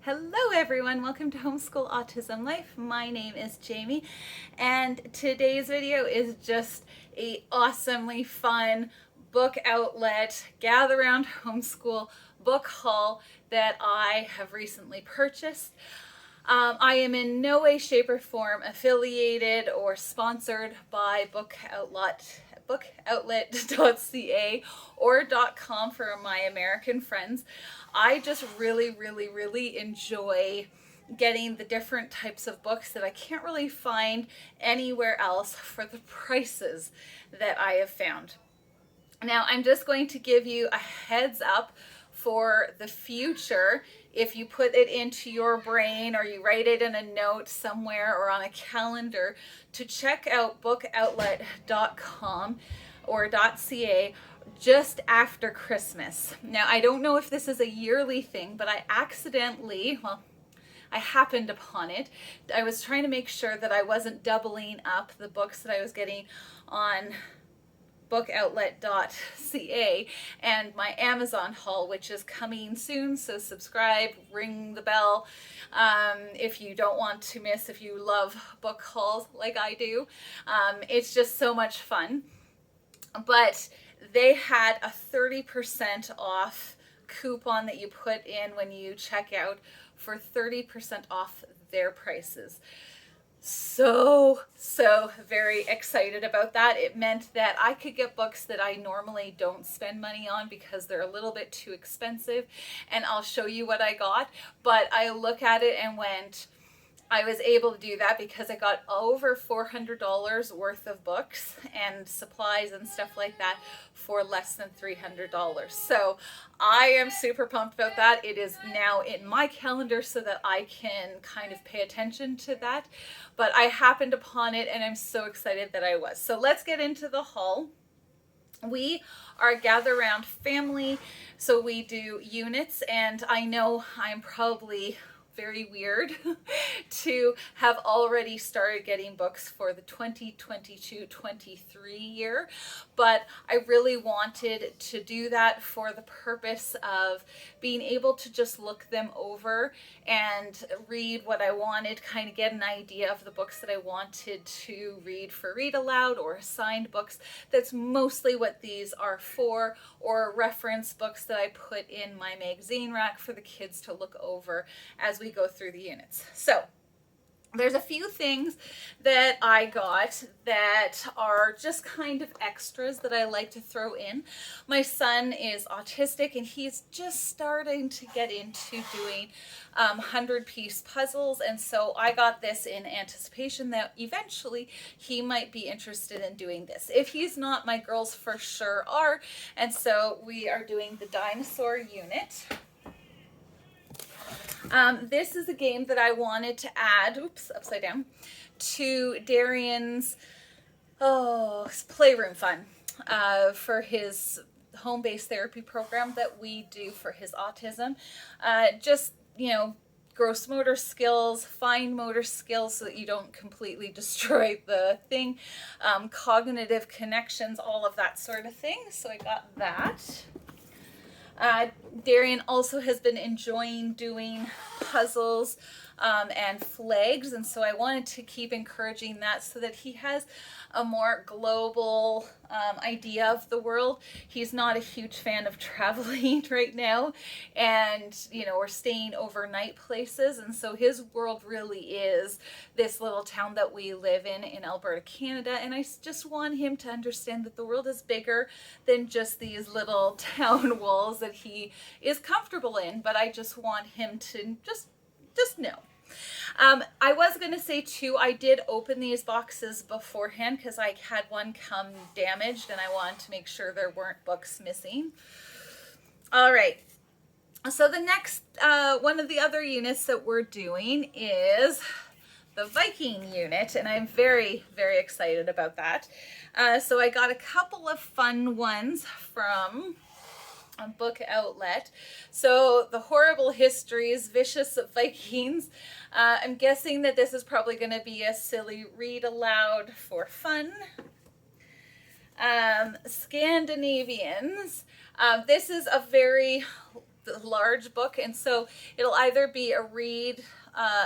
Hello everyone, welcome to Homeschool Autism Life. My name is Jamie and today's video is just a awesomely fun book outlet, gather around homeschool book haul that I have recently purchased. I am in no way, shape, or form affiliated or sponsored by BookOutlet.ca or .com for my American friends. I just really enjoy getting the different types of books that I can't really find anywhere else for the prices that I have found. Now, I'm just going to give you a heads up for the future. If you put it into your brain or you write it in a note somewhere or on a calendar to check out BookOutlet.com or .ca just after Christmas. Now, I don't know if this is a yearly thing, but I happened upon it. I was trying to make sure that I wasn't doubling up the books that I was getting on BookOutlet.ca and my Amazon haul, which is coming soon. So subscribe, ring the bell if you don't want to miss, if you love book hauls like I do. It's just so much fun. But they had a 30% off coupon that you put in when you check out for 30% off their prices. So very excited about that. It meant that I could get books that I normally don't spend money on because they're a little bit too expensive, and I'll show you what I got. But I look at it and went, I was able to do that because I got over $400 worth of books and supplies and stuff like that for less than $300. So I am super pumped about that. It is now in my calendar so that I can kind of pay attention to that. But I happened upon it and I'm so excited that I was. So let's get into the haul. We are a gather round family, so we do units, and I know I'm probably very weird to have already started getting books for the 2022-23 year, but I really wanted to do that for the purpose of being able to just look them over and read what I wanted, kind of get an idea of the books that I wanted to read for read aloud or assigned books. That's mostly what these are for, or reference books that I put in my magazine rack for the kids to look over as we go through the units. So there's a few things that I got that are just kind of extras that I like to throw in. My son is autistic and he's just starting to get into doing 100-piece puzzles, and so I got this in anticipation that eventually he might be interested in doing this. If he's not, my girls for sure are, and so we are doing the Dinosaur unit. This is a game that I wanted to add, upside down, to Darian's playroom fun for his home-based therapy program that we do for his autism. Just, gross motor skills, fine motor skills so that you don't completely destroy the thing, cognitive connections, all of that sort of thing. So I got that. Darian also has been enjoying doing puzzles and flags, and so I wanted to keep encouraging that so that he has a more global idea of the world. He's not a huge fan of traveling right now, and we're staying overnight places, and so his world really is this little town that we live in Alberta, Canada, and I just want him to understand that the world is bigger than just these little town walls that he is comfortable in, but I just want him to just know. I was going to say too, I did open these boxes beforehand because I had one come damaged and I wanted to make sure there weren't books missing. All right. So the next, one of the other units that we're doing is the Viking unit, and I'm very excited about that. So I got a couple of fun ones from Book Outlet. So the Horrible Histories, Vicious Vikings. I'm guessing that this is probably going to be a silly read aloud for fun. Scandinavians. This is a very the large book, and so it'll either be a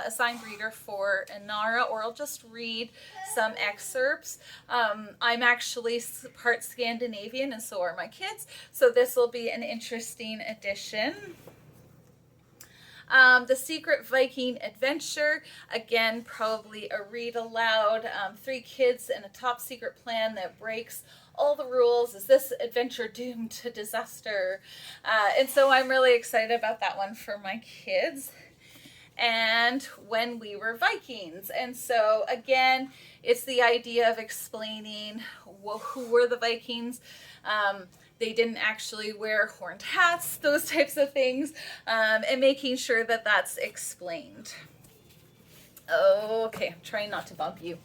assigned reader for Inara, or I'll just read some excerpts. I'm actually part Scandinavian, and so are my kids, so this will be an interesting addition. The Secret Viking Adventure, again, probably a read aloud. 3 kids and a top secret plan that breaks all the rules. Is this adventure doomed to disaster? And so I'm really excited about that one for my kids. And When We Were Vikings. And so again, it's the idea of explaining who were the Vikings. They didn't actually wear horned hats, those types of things, and making sure that that's explained. Okay, I'm trying not to bump you.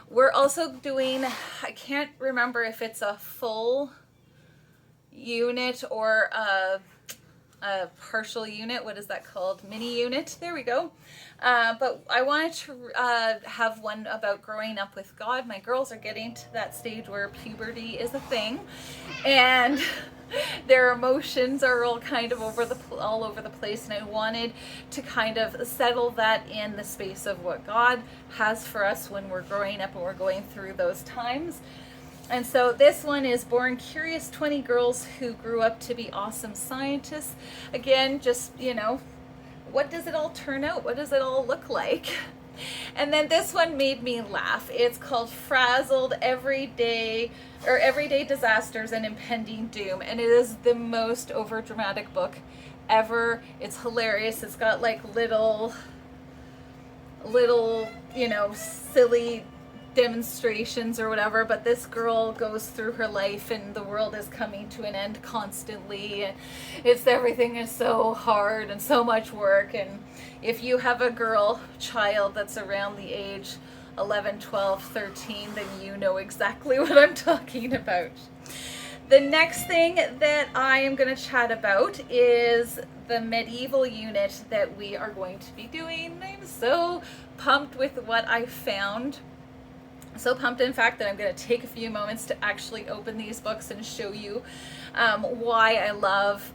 We're also doing, I can't remember if it's a full unit or a partial unit. What is that called? Mini unit. There we go. But I wanted to have one about growing up with God. My girls are getting to that stage where puberty is a thing, and their emotions are all kind of all over the place, and I wanted to kind of settle that in the space of what God has for us when we're growing up and we're going through those times. And so this one is Born Curious, 20 Girls Who Grew Up to Be Awesome Scientists. Again, just, what does it all turn out? What does it all look like? And then this one made me laugh. It's called Frazzled Everyday Disasters and Impending Doom. And it is the most overdramatic book ever. It's hilarious. It's got like little, silly demonstrations or whatever, but this girl goes through her life and the world is coming to an end constantly, and everything is so hard and so much work. And if you have a child that's around the age 11, 12, 13, then you know exactly what I'm talking about. The next thing that I am going to chat about is the medieval unit that we are going to be doing. I'm so pumped with what I found. So pumped, in fact, that I'm going to take a few moments to actually open these books and show you why I love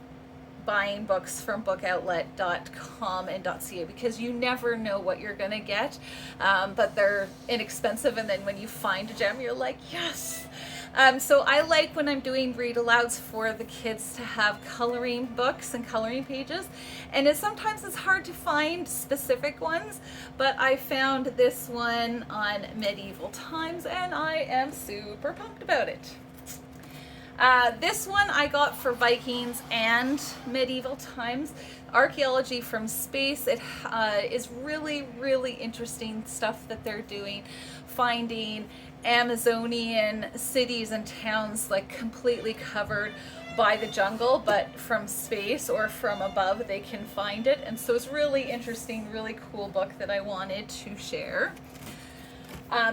buying books from BookOutlet.com and .ca, because you never know what you're going to get, but they're inexpensive, and then when you find a gem, you're like, yes! So I like, when I'm doing read alouds for the kids, to have coloring books and coloring pages, and sometimes it's hard to find specific ones, but I found this one on medieval times and I am super pumped about it. This one I got for Vikings and medieval times, Archaeology from Space. It is really, really interesting stuff that they're doing, finding Amazonian cities and towns like completely covered by the jungle, but from space or from above they can find it. And so it's really interesting, really cool book that I wanted to share.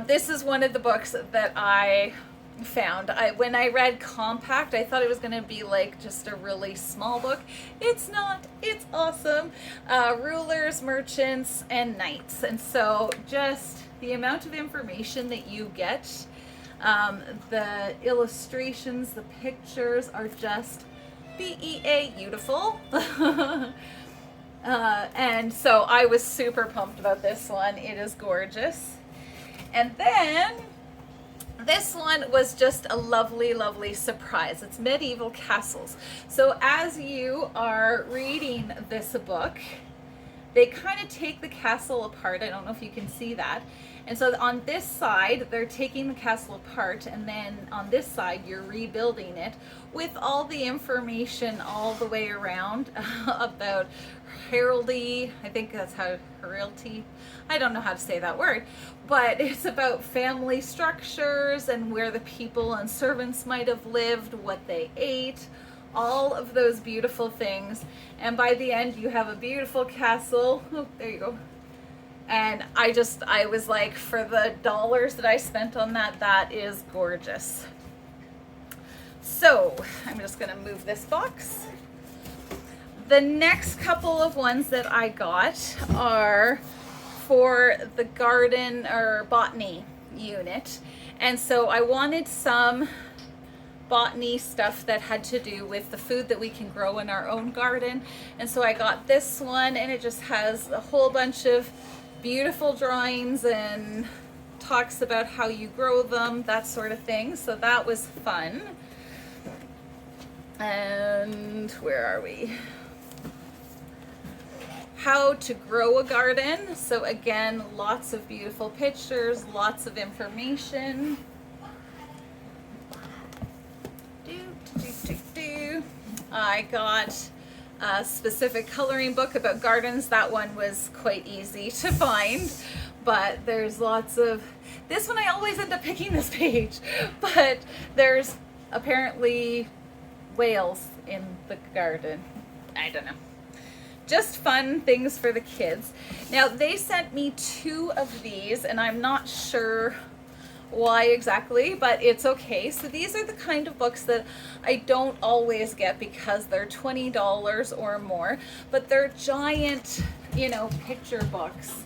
This is one of the books that I found. When I read Compact, I thought it was going to be like just a really small book. It's not. It's awesome. Rulers, merchants, and knights. And so just the amount of information that you get, the illustrations, the pictures are just beautiful. And so I was super pumped about this one. It is gorgeous. And then this one was just a lovely, lovely surprise. It's Medieval Castles. So as you are reading this book, they kind of take the castle apart. I don't know if you can see that. And so on this side, they're taking the castle apart, and then on this side, you're rebuilding it with all the information all the way around about heraldry. I think that's how, heraldry. I don't know how to say that word, but it's about family structures and where the people and servants might have lived, what they ate, all of those beautiful things. And by the end, you have a beautiful castle. Oh, there you go. And I was like, for the dollars that I spent on that, that is gorgeous. So I'm just going to move this box. The next couple of ones that I got are for the garden or botany unit. And so I wanted some botany stuff that had to do with the food that we can grow in our own garden. And so I got this one, and it just has a whole bunch of beautiful drawings and talks about how you grow them, that sort of thing. So that was fun. And where are we? How to grow a garden. So again, lots of beautiful pictures, lots of information. I got a specific coloring book about gardens. That one was quite easy to find, but there's lots of, this one I always end up picking this page, but there's apparently whales in the garden. I don't know. Just fun things for the kids. Now they sent me 2 of these, and I'm not sure why exactly, but it's okay. So these are the kind of books that I don't always get because they're $20 or more, but they're giant, you know, picture books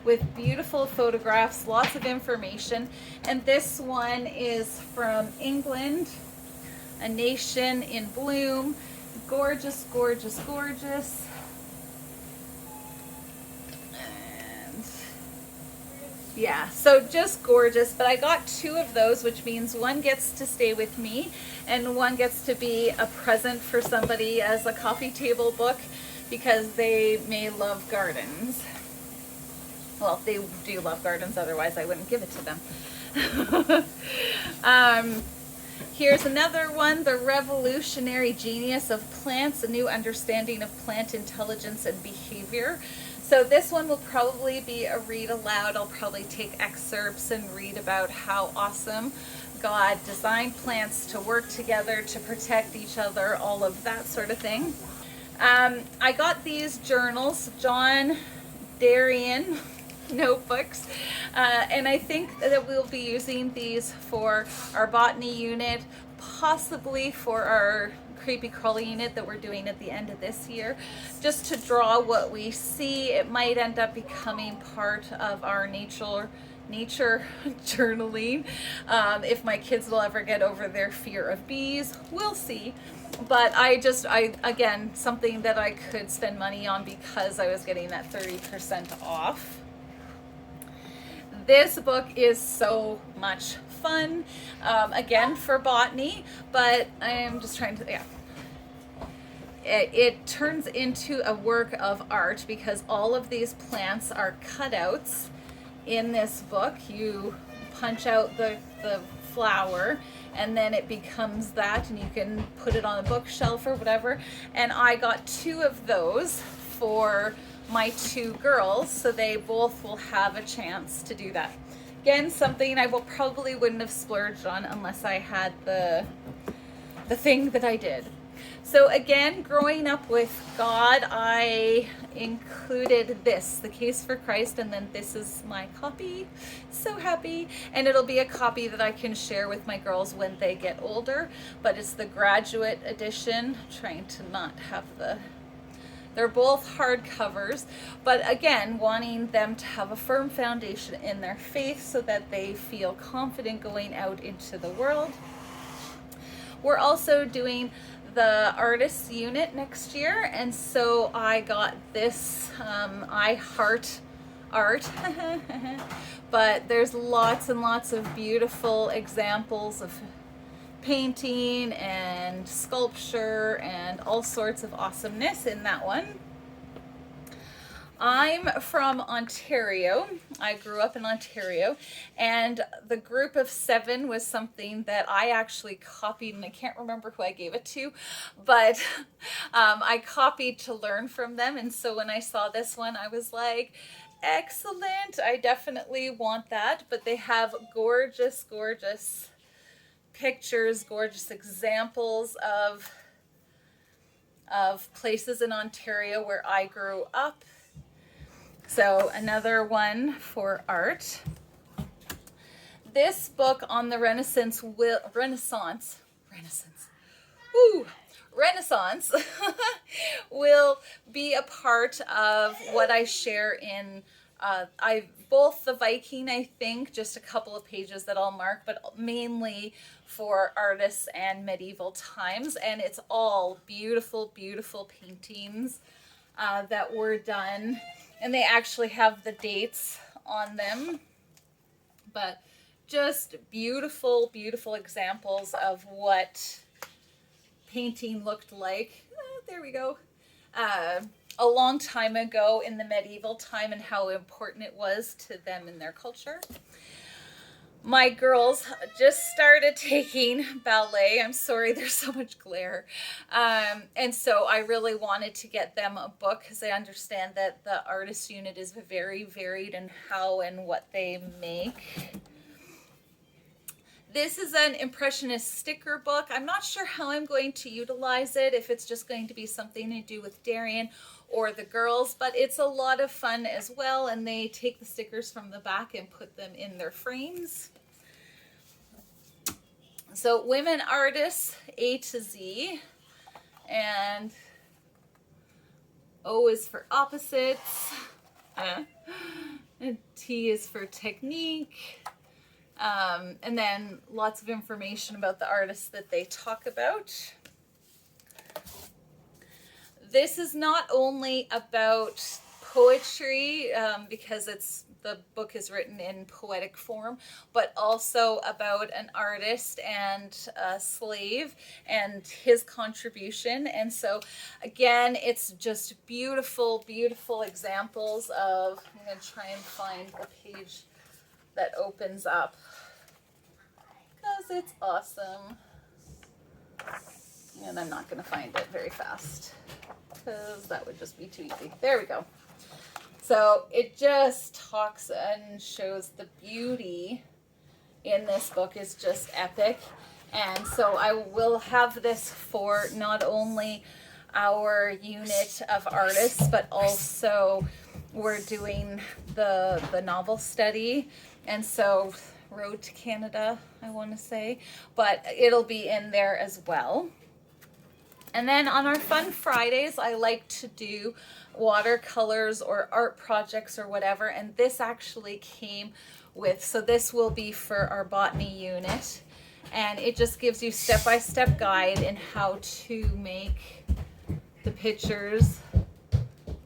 with beautiful photographs, lots of information. And this one is from England, A Nation in Bloom. Gorgeous, gorgeous, gorgeous. Yeah, so just gorgeous. But I got 2 of those, which means one gets to stay with me and one gets to be a present for somebody as a coffee table book because they may love gardens. Well, they do love gardens, otherwise I wouldn't give it to them. Here's another one, The Revolutionary Genius of Plants, A New Understanding of Plant Intelligence and Behavior. So this one will probably be a read aloud. I'll probably take excerpts and read about how awesome God designed plants to work together, to protect each other, all of that sort of thing. I got these journals, John Darien notebooks, and I think that we'll be using these for our botany unit, possibly for our creepy crawly unit that we're doing at the end of this year, just to draw what we see. It might end up becoming part of our nature journaling. If my kids will ever get over their fear of bees, we'll see. But again, something that I could spend money on because I was getting that 30% off. This book is so much fun, again for botany, but I'm just trying to, yeah. It turns into a work of art because all of these plants are cutouts in this book. You punch out the flower and then it becomes that, and you can put it on a bookshelf or whatever. And I got 2 of those for my 2 girls, so they both will have a chance to do that. Again, something I probably wouldn't have splurged on unless I had the thing that I did. So again, growing up with God, I included this, The Case for Christ, and then this is my copy. So happy. And it'll be a copy that I can share with my girls when they get older, but it's the graduate edition. Trying to not have they're both hardcovers, but again, wanting them to have a firm foundation in their faith so that they feel confident going out into the world. We're also doing the artists unit next year, and so I got this I Heart Art but there's lots and lots of beautiful examples of painting and sculpture and all sorts of awesomeness in that one. I'm from Ontario. I grew up in Ontario, and the group of 7 was something that I actually copied, and I can't remember who I gave it to, but I copied to learn from them. And so when I saw this one, I was like, excellent, I definitely want that. But they have gorgeous, gorgeous pictures, gorgeous examples of places in Ontario where I grew up. So another one for art. This book on the Renaissance will be a part of what I share in Both the Viking, I think, just a couple of pages that I'll mark, but mainly for artists and medieval times. And it's all beautiful, beautiful paintings that were done. And they actually have the dates on them. But just beautiful, beautiful examples of what painting looked like. There we go. A long time ago in the medieval time, and how important it was to them in their culture. My girls just started taking ballet. I'm sorry, there's so much glare. And so I really wanted to get them a book, because I understand that the artist unit is very varied in how and what they make. This is an Impressionist sticker book. I'm not sure how I'm going to utilize it, if it's just going to be something to do with Darian or the girls, but it's a lot of fun as well, and they take the stickers from the back and put them in their frames. So women artists, A to Z, and O is for opposites, and T is for technique. And then lots of information about the artists that they talk about. This is not only about poetry, because the book is written in poetic form, but also about an artist and a slave and his contribution. And so again, it's just beautiful, beautiful examples of, I'm going to try and find the page that opens up, because it's awesome. And I'm not going to find it very fast, because that would just be too easy. There we go. So it just talks and shows the beauty in this book is just epic. And so I will have this for not only our unit of artists, but also we're doing the novel study. And so Road to Canada, I want to say, but it'll be in there as well. And then on our fun Fridays, I like to do watercolors or art projects or whatever. And this actually came with, so this will be for our botany unit. And it just gives you step-by-step guide in how to make the pictures.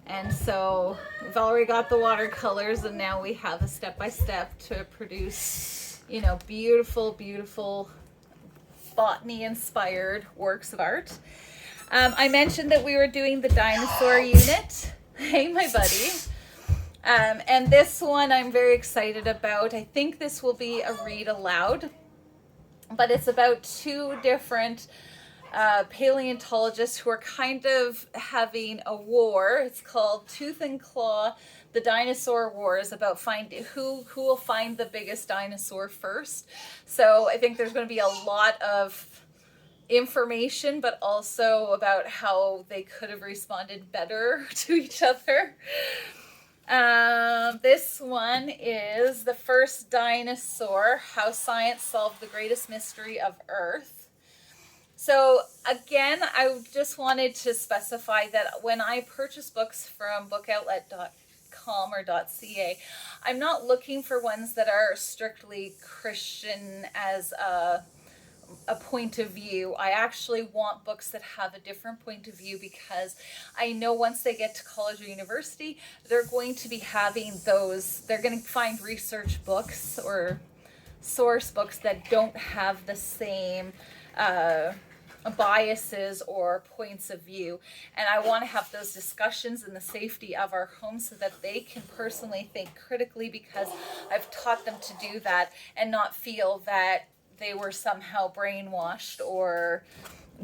And so we've already got the watercolors, and now we have a step-by-step to produce, you know, beautiful, beautiful botany-inspired works of art. I mentioned that we were doing the dinosaur unit. Hey, my buddy. And this one I'm very excited about. I think this will be a read aloud, but it's about two different paleontologists who are kind of having a war. It's called Tooth and Claw, the Dinosaur War, is about finding who will find the biggest dinosaur first. So I think there's going to be a lot of information, but also about how they could have responded better to each other. This one is The First Dinosaur, How Science Solved the Greatest Mystery of Earth. So again, I just wanted to specify that when I purchase books from BookOutlet.com or .ca, I'm not looking for ones that are strictly Christian as a point of view. I actually want books that have a different point of view, because I know once they get to college or university, they're going to be having those, they're going to find research books or source books that don't have the same biases or points of view. And I want to have those discussions in the safety of our home so that they can personally think critically, because I've taught them to do that and not feel that they were somehow brainwashed or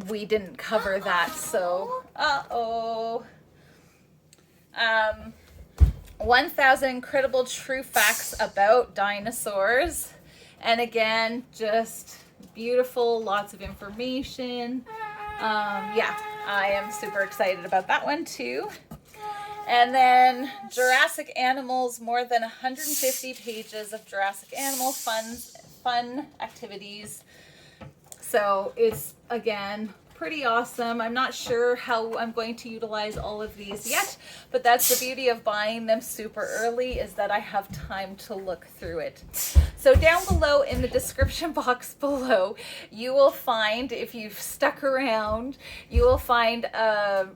we didn't cover that. So, 1,000 Incredible True Facts About Dinosaurs. And again, just beautiful, lots of information. Yeah, I am super excited about that one too. And then Jurassic Animals, more than 150 pages of Jurassic Animal fun activities. So it's, again, pretty awesome. I'm not sure how I'm going to utilize all of these yet, but that's the beauty of buying them super early, is that I have time to look through it. So down below in the description box below, you will find, if you've stuck around, you will find a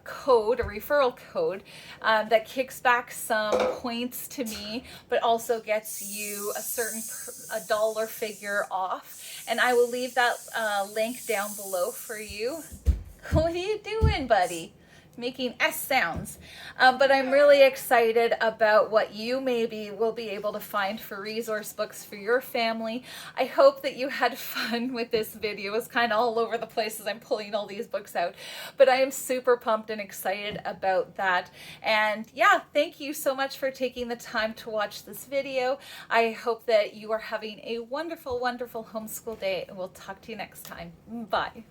code, a referral code that kicks back some points to me, but also gets you a dollar figure off. And I will leave that link down below for you. What are you doing, buddy? Making S sounds. But I'm really excited about what you maybe will be able to find for resource books for your family. I hope that you had fun with this video. It's kind of all over the place as I'm pulling all these books out, but I am super pumped and excited about that. And yeah, thank you so much for taking the time to watch this video. I hope that you are having a wonderful, wonderful homeschool day, and we'll talk to you next time. Bye.